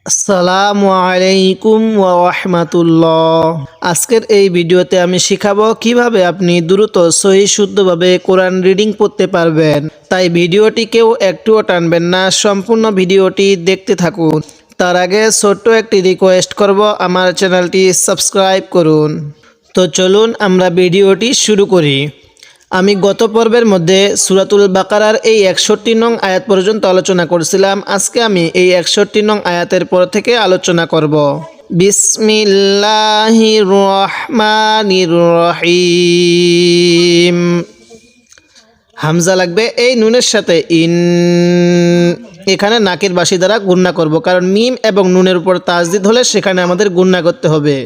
আসসালামু আলাইকুম ওয়া রাহমাতুল্লাহ। আজকের এই ভিডিওতে আমি শিখাবো কিভাবে আপনি দ্রুত সহি শুদ্ধভাবে কোরআন রিডিং পড়তে পারবেন। তাই ভিডিওটি কেউ একটুও টানবেন না, সম্পূর্ণ ভিডিওটি দেখতে থাকুন। তার আগে ছোট্ট একটি রিকোয়েস্ট করব, আমার চ্যানেলটি সাবস্ক্রাইব করুন। তো চলুন আমরা ভিডিওটি শুরু করি। আমি গত পর্বের মধ্যে সূরাতুল বাকারার এই 61 নং আয়াত পর্যন্ত আলোচনা করেছিলাম। আজকে আমি এই 61 নং আয়াতের পর থেকে আলোচনা করব। বিসমিল্লাহির রহমানির রহিম। হামজা লাগবে এই নুনের সাথে ইন। এখানে নাকের বাসি দ্বারা গুণনা করব, কারণ মিম এবং নুনের উপর তাজদিদ হলে সেখানে আমাদের গুণনা করতে হবে।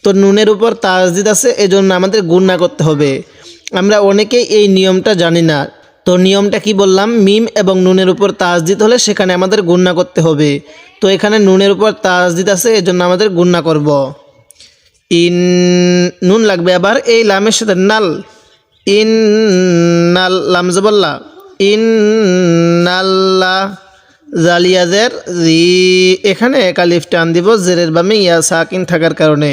তো নুনের উপর তাজদিদ আছে, এজন্য আমাদের গুণনা করতে হবে। আমরা অনেকেই এই নিয়মটা জানি না। তো নিয়মটা কি বললাম, মিম এবং নুনের উপর তাজদিদ হলে সেখানে আমাদের গুণনা করতে হবে। তো এখানে নুনের উপর তাজদিদ আছে, এজন্য আমাদের গুণনা করব। ইন নুন লাগবে আবার এই লামের সাথে নাল। ইন নাল লাম জবল্লা ইন নাল্লা জালিয়াজের জি। এখানে এক আলিফ টান দিব জেরের বামে ইয়া সাকিন থাকার কারণে।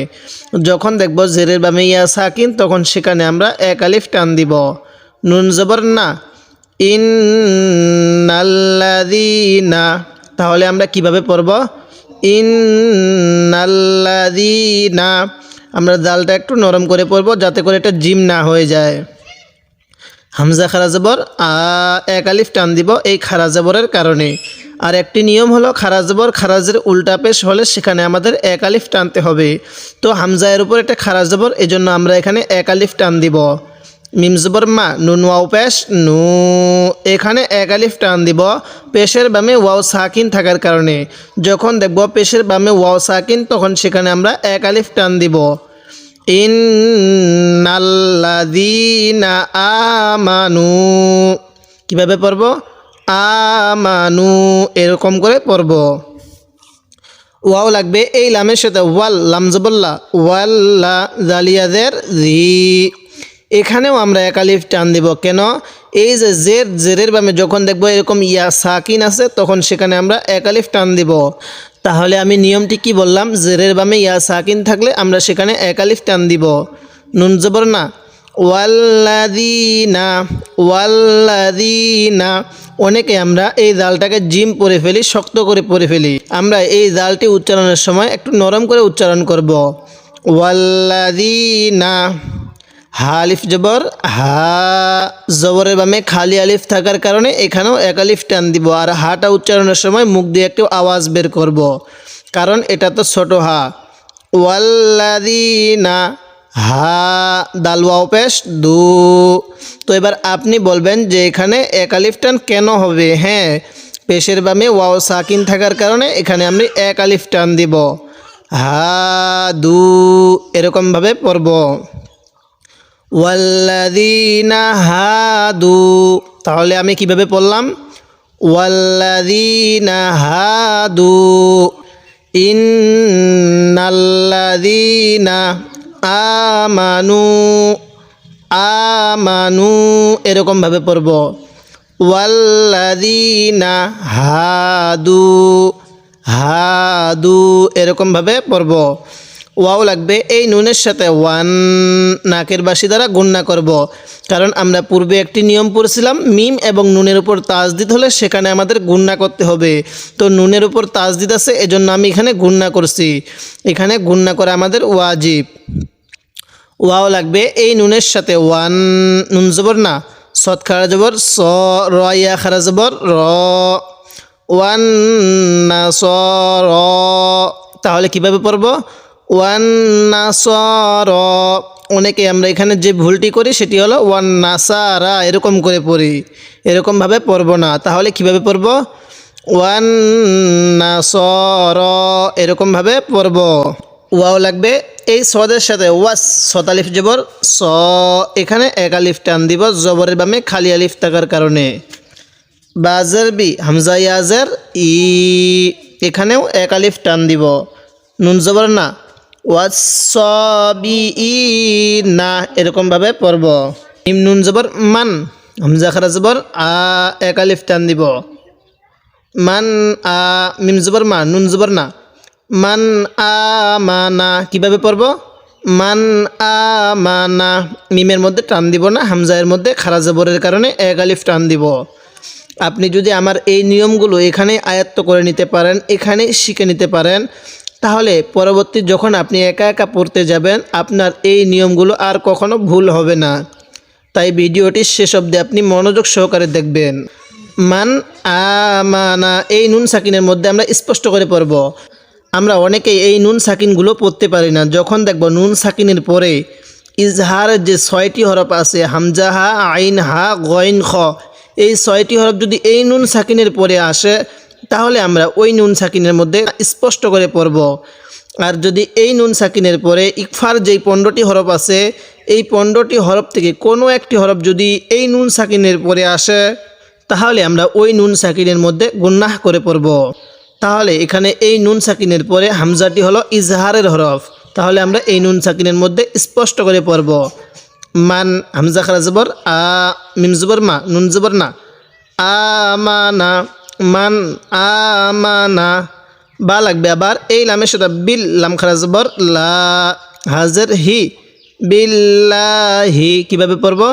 যখন দেখব জেরের বামে ইয়া সাকিন, তখন সেখানে আমরা এক আলিফ টান দিব। নুন জবর না ইন্নাল্লাযীনা। তাহলে আমরা কিভাবে পড়ব? ইন্নাল্লাযীনা। আমরা জালটা একটু নরম করে পড়ব, যাতে করে এটা জিম না হয়ে যায়। হামজা খারা জবর এক আলিফ টান দিব এই খারা জবরের কারণে। আর একটি নিয়ম হলো খারা জবর খারাজের উল্টা পেশ হলে সেখানে আমাদের এক আলিফ টানতে হবে। তো হামজা এর উপর একটা খারা জবর, এজন্য আমরা এখানে এক আলিফ টান দিব। মিম জবর মা নুন ওয়াও পেশ নু। এখানে এক আলিফ টান দিব পেশের বামে ওয়াও সাকিন থাকার কারণে। যখন দেখব পেশের বামে ওয়াও সাকিন, তখন সেখানে আমরা এক আলিফ টান দিব। ইন্নাল্লাযীনা আমানু। কিভাবে পড়ব? আমানু এরকম করে পড়ব। ওয়াও লাগবে এই লামের সাথে ওয়াল লাম জবল্লা ওয়াল্লা জালিয়াজের জি। এখানেও আমরা এক আলিফ টান দিব। কেন? এই যে জেরের বামে যখন দেখব এরকম ইয়া সাকিন আছে, তখন সেখানে আমরা এক আলিফ টান দিব। তাহলে আমি নিয়মটি কি বললাম, জেরের বামে ইয়া সাকিন থাকলে আমরা সেখানে এক আলিফ টান দিব। নুন জবর না ওয়াল্লাযীনা ওয়াল্লাযীনা। অনেকে আমরা এই জালটাকে জিম পড়ে ফেলি, শক্ত করে পড়ে ফেলি। আমরা এই জালটি উচ্চারণের সময় একটু নরম করে উচ্চারণ করব। ওয়াল্লাযীনা। হা আলিফ জবর হা। জবরের বামে খালি আলিফ থাকার কারণে এখানেও এক আলিফ টান দিব। আর হাটা উচ্চারণের সময় মুখ দিয়ে একটু আওয়াজ বের করব, কারণ এটা তো ছোট হা। ওয়াল্লাযীনা হা দাল ওয়াও পেশ দু। তো এবার আপনি বলবেন যে এখানে এক আলিফ টান কেন হবে? হ্যাঁ, পেশের বামে ওয়াও সাকিন থাকার কারণে এখানে আমি এক আলিফ টান দিব। হা দু এরকমভাবে পড়ব। ওয়াল্লাযীনা হাদু। তাহলে আমি কিভাবে পড়লাম? ওয়াল্লাযীনা হাদু। ইন্নাল্লাযীনা আমানু আমানু এরকমভাবে পড়ব। ওয়াল্লাযীনা হাদু হাদু এরকমভাবে পড়ব। ওয়াও লাগবে এই নুনের সাথে ওয়ান নাকের বাসি দ্বারা গুণনা করব, কারণ আমরা পূর্বে একটি নিয়ম পড়েছিলাম, মিম এবং নুনের উপর তাজদিদ হলে সেখানে আমাদের গুণনা করতে হবে। তো নুনের উপর তাজদিদ আছে, এজন্য আমি এখানে গুণনা করছি। এখানে গুণনা করা আমাদের ওয়াজিব। ওয়াও লাগবে এই নুনের সাথে ওয়ান। নুন জবর না সৎ খারা জবর স। র ইয়া খারা জবর র। ওয়ান না স র। তাহলে কিভাবে পড়ব? ওয়ান নাসার। অনেকে আমরা এখানে যে ভুলটি করি সেটি হলো ওয়ান নাসারা এরকম করে পড়ি। এরকমভাবে পড়ব না। তাহলে কিভাবে পড়ব? ওয়ান নাসার এরকমভাবে পড়ব। ওয়াও লাগবে এই সদের সাথে ওয়াস সত আলিফ জবর স। এখানে এক আলিফ টান দিব জবরের বামে খালি আলিফ থাকার কারণে। বাজার বি হামজা ইয়াজের ই। এখানেও এক আলিফ টান দিব। নুন জবর না ওয়াসসাবিইনা এরকমভাবে পড়ব। মিম নুন জবর মান হামজা খারা জবর এক আলিফ টান দিব। মান আ মিম জবর মা নুন জবর না, মান আমানা কিভাবে পড়ব? মান আমানা, মিমের মধ্যে টান দিব না, হামজায়ের মধ্যে খারা জবরের কারণে এক আলিফ টান দিব। আপনি যদি আমার এই নিয়মগুলো এখানে আয়ত্ত করে নিতে পারেন, এখানে শিখে নিতে পারেন, তাহলে পরবর্তী যখন আপনি একা একা পড়তে যাবেন আপনার এই নিয়মগুলো আর কখনো ভুল হবে না। তাই ভিডিওটি শেষ অবধি আপনি মনোযোগ সহকারে দেখবেন। মান আমানা, এই নুন সাকিনের মধ্যে আমরা স্পষ্ট করে পড়ব। আমরা অনেকেই এই নুন সাকিনগুলো পড়তে পারি না। যখন দেখব নুন সাকিনের পরে ইজহারের যে 6টি হরফ আছে, হামজা হা, আইন হা, গইন খ, এই 6টি হরফ যদি এই নুন সাকিনের পরে আসে তাহলে আমরা ওই নুন সাকিনের মধ্যে স্পষ্ট করে পড়ব। আর যদি এই নুন সাকিনের পরে ইকফার যেই 15টি হরফ আছে, এই 15টি হরফ থেকে কোনো একটি হরফ যদি এই নুন সাকিনের পরে আসে তাহলে আমরা ওই নুন সাকিনের মধ্যে গুন্নাহ করে পড়ব। তাহলে এখানে এই নুন সাকিনের পরে হামজাটি হলো ইজহারের হরফ, তাহলে আমরা এই নুন সাকিনের মধ্যে স্পষ্ট করে পড়ব। মান হামজা খারা জবর আ, মিম জবর মা নুন জবর না, আমানা, মান আমানা। বা লাগবে আবার এই লামের সাথে বিল, লাম খারা জবর লা, হাজের হি, বিল্লাহি কিভাবে পড়ব?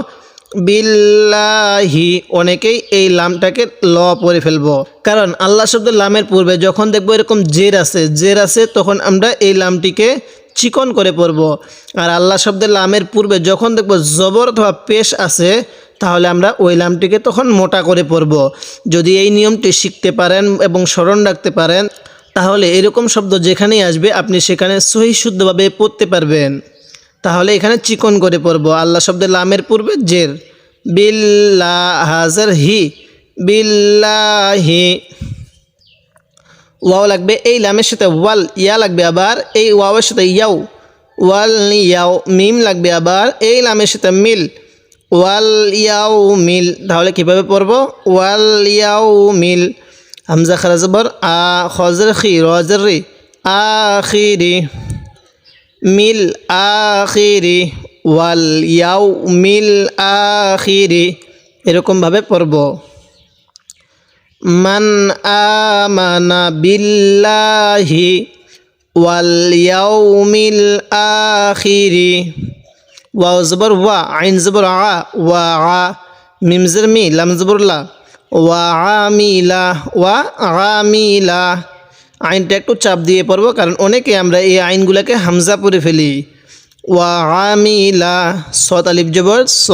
বিল্লাহি। অনেকেই এই লামটাকে ল পড়ে ফেলবো, কারণ আল্লাহ শব্দের লামের পূর্বে যখন দেখবো এরকম জের আছে তখন আমরা এই লামটিকে চিকন করে পড়ব। আর আল্লাহ শব্দের লামের পূর্বে যখন দেখব জবর অথবা পেশ আছে তাহলে আমরা ওই লামটিকে তখন মোটা করে পড়ব। যদি এই নিয়মটি শিখতে পারেন এবং স্মরণ রাখতে পারেন তাহলে এরকম শব্দ যেখানেই আসবে আপনি সেখানে সহি শুদ্ধভাবে পড়তে পারবেন। তাহলে এখানে চিকন করে পড়ব। আল্লাহ শব্দের লামের পূর্বে জের, বিল্লা হাজার হি, বিল্লাহি। ওয়াও লাগবে এই লামের সাথে ওয়াল, ইয়া লাগবে আবার এই ওয়াওয়ের সাথে ইয়াও, ওয়াল ইয়াও। মিম লাগবে আবার এই লামের সাথে মিল, ওয়াল ইয়াও মিল। তাহলে কীভাবে পড়ব? ওয়াল ইয়াও মিল। হামজা খারা জবর আ, খজর খি, রজর রি, আখিরি, মিল আখিরি, ওয়াল ইয়াও মিল আখিরি। এরকমভাবে পড়ব। মান আমানা বিল্লাহি ওয়াল ইয়াউমিল আখিরি। ওয়াও জবর ওয়া, আইন জবর আ, ওয়া আ, মিম জের মি, লাম জবর লা, ওয়া আমিলা, ওয়া আমিলা। আইনটা একটু চাপ দিয়ে পড়ব কারণ অনেকে আমরা এই আইনগুলোকে হামজা পড়ে ফেলি। ওয়া আমিলা, সত আলিফ জবর স,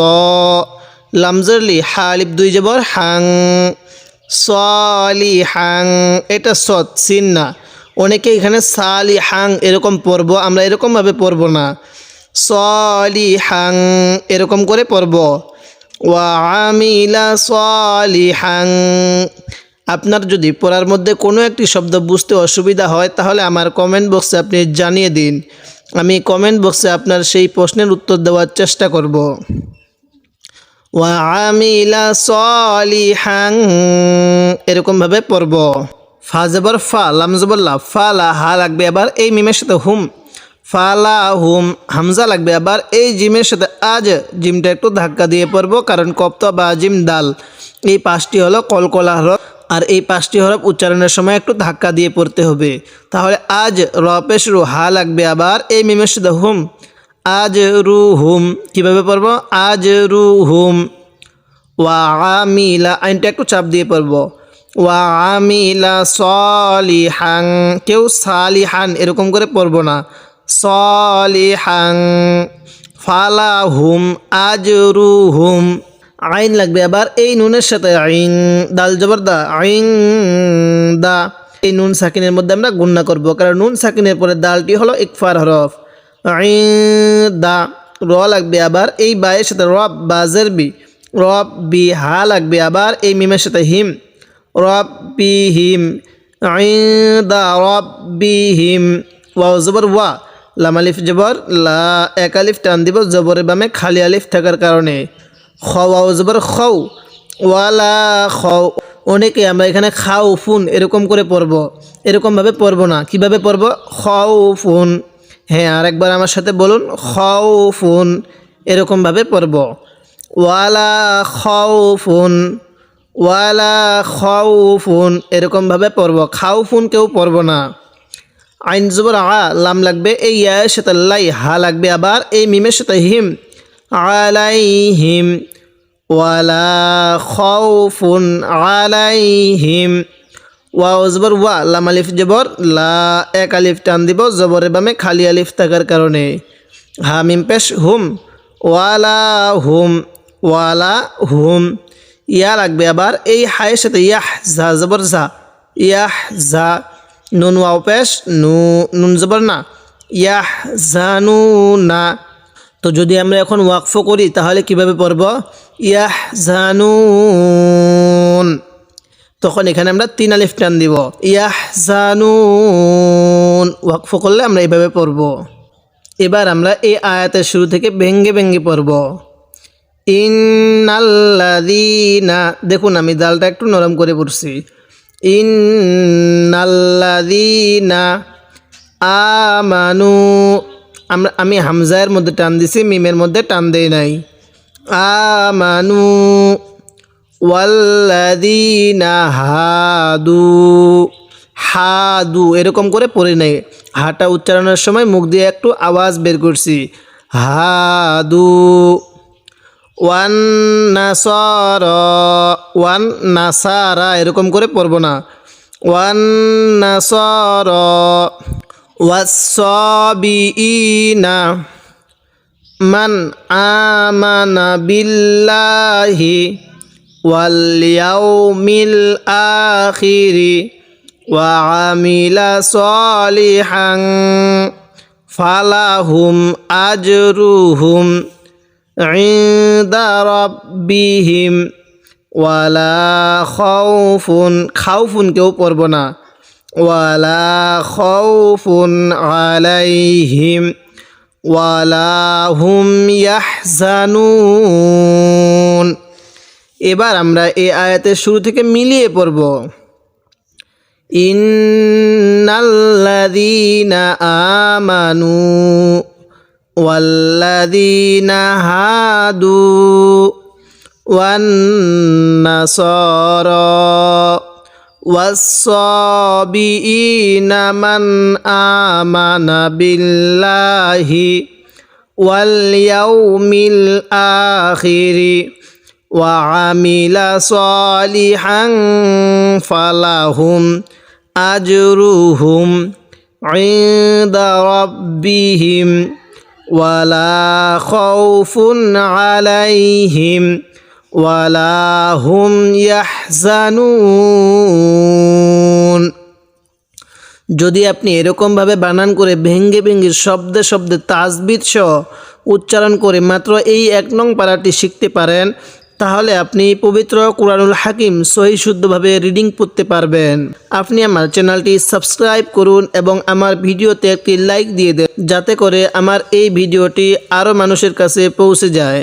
লাম জের লি, হা আলিফ 2 জবর হাং, সলিহাং। এটা সৎ সিন না, অনেকে এখানে সালিহাং এরকম পড়ব, আমরা এরকমভাবে পড়ব না, সলিহাং এরকম করে পড়ব। ওয়া আমিলা সলিহাং। আপনার যদি পড়ার মধ্যে কোনো একটি শব্দ বুঝতে অসুবিধা হয় তাহলে আমার কমেন্ট বক্সে আপনি জানিয়ে দিন, আমি কমেন্ট বক্সে আপনার সেই প্রশ্নের উত্তর দেওয়ার চেষ্টা করব। ওয়া আমিলা সলিহাং এরকমভাবে পড়ব। ফা জবর ফা, লাম জবর লা, ফালা, হা লাগবে আবার এই মিমের সাথে হুম, ফালা হুম। হামজা লাগবে আবার এই জিমের সাথে আজ, জিমটা একটু ধাক্কা দিয়ে পড়ব কারণ কপ্তা বা জিম দাল এই 5টি হলো কলকলা হরফ, আর এই 5টি হরফ উচ্চারণের সময় একটু ধাক্কা দিয়ে পড়তে হবে। তাহলে আজ র পেশ রু, হা লাগবে আবার এই মিমের সাথে হুম, আজ রু হুম। কীভাবে পড়ব? আজ রু হুম। ওয়া আমিলা, আইনটা একটু চাপ দিয়ে পড়ব। ওয়া আমিলা সলিহাং, কেউ সালিহান এরকম করে পড়ব না, সলিহাং। ফালাহুম আজরুহুম। আইন লাগবে আবার এই নুনের সাথে আইন, দাল জবর দা, আইন দা। এই নুন সাকিনের মধ্যে আমরা গুণনা করব কারণ নুন সাকিনের পরে দালটি হলো ইকফার হরফ, আইন দা। র লাগবে আবার এই বায়ের সাথে রব, বাজের বি, রব বি। হা লাগবে আবার এই মিমের সাথে হিম, রব বি হিম, আইন দা রব বি হিম। ওয়াও জবর ওয়া, লাম আলিফ জবর লা, এক আলিফ টান দিব জবরের বামে খালি আলিফ থাকার কারণে। খ, ওয়াও জবর খৌ, ওয়ালা খৌ। অনেকে আমরা এখানে খাও ফুন এরকম করে পড়ব, এরকমভাবে পড়ব না। কিভাবে পড়ব? খাও ফুন। হ্যাঁ, আরেকবার আমার সাথে বলুন, খাও ফুন এরকমভাবে পড়ব। ওয়ালা খাও ফুন, ওয়ালা খাউফুন এরকমভাবে পড়ব, খাউফুন কেউ পড়ব না। আইন জবর আ লাম লাগবে, এই ইয়ার সাথে লাই হা লাগবে, আবার এই মিমের সাথে হিম আলাইহিম ওয়ালা খাউফুন আলাইহিম। ওয়াও জবর ওয়া লাম আলিফ জবর লা, এক আলিফ টান দিব জবরের বামে খালি আলিফ থাকার কারণে। হা মিম পেশ হুম ওয়ালা হুম ওয়ালা হুম। ইয়া লাগবে, আবার এই হায়ের সাথে ইয়াহ জা জবর জা ইয়াহ জা। নুন ওয়াও পেশ নুন জবর না ইয়াহ জানু না। তো যদি আমরা এখন ওয়াকফ করি তাহলে কিভাবে পড়ব? ইয়াহ জানুন, তখন এখানে আমরা 3 আলিফ টান দিব ইয়াহ জানুন। ওয়াকফ করলে আমরা এইভাবে পড়ব। এবার আমরা এই আয়াতের শুরু থেকে ভেঙ্গে ভেঙ্গে পড়ব। ইন্নাল্লাযীনা, দেখুন আমি দালটা একটু নরম করে পড়ছি। ইন্নাল্লাযীনা আমানু, আমি হামজার মধ্যে টান দিছি, মিমের মধ্যে টান দেই নাই। আমানু ওয়াল্লাযীনা হাদু, হাদু এরকম করে পড়ে নেই, হাটা উচ্চারণের সময় মুখ দিয়ে একটু আওয়াজ বের করছি। হাদু ওয়ান নাসারা, ওয়ান নাসারা এরকম করে পড়ব না। ওয়ান নাসারা ওয়াস-সাবিঈনা মান আমানা বিল্লাহি ওয়াল ইয়াউমিল আখিরি ওয়া আমিলা সলিহান ফালাহুম আজরুহুম ইনদা রাব্বিহিম ওয়ালা খাউফুন, খাউফুন কেউ পড়ব না। ওয়ালা খাউফুন আলাইহিম ওয়ালা হুম ইয়াহজানুন। এবার আমরা এই আয়াতের শুরু থেকে মিলিয়ে পড়ব। ইন্নাল্লাযীনা আমানু ওয়াল্লাযীনা হাদু ওয়ান নাসারা ওয়াস-সাবিঈনা মান আমানা বিল্লাহি ওয়াল ইয়াউমিল আখিরি ওয়া আমিলা সলিহান ফালাহুম আজরুহুম ইনদা রাব্বিহিম ওয়ালা খাউফুন আলাইহিম ওয়ালা হুম ইয়াহজানুন। যদি আপনি এরকমভাবে বানান করে ভেঙ্গে ভেঙ্গে শব্দে শব্দে তাজবিদ সহ উচ্চারণ করে মাত্র এই 1 নং পারাটি শিখতে পারেন, তাহলে আপনি পবিত্র কুরআনুল হাকিম সহি শুদ্ধভাবে রিডিং পড়তে পারবেন। আপনি আমার চ্যানেলটি সাবস্ক্রাইব করুন এবং আমার ভিডিওতে একটি লাইক দিয়ে দেন, যাতে করে আমার এই ভিডিওটি আরও মানুষের কাছে পৌঁছে যায়।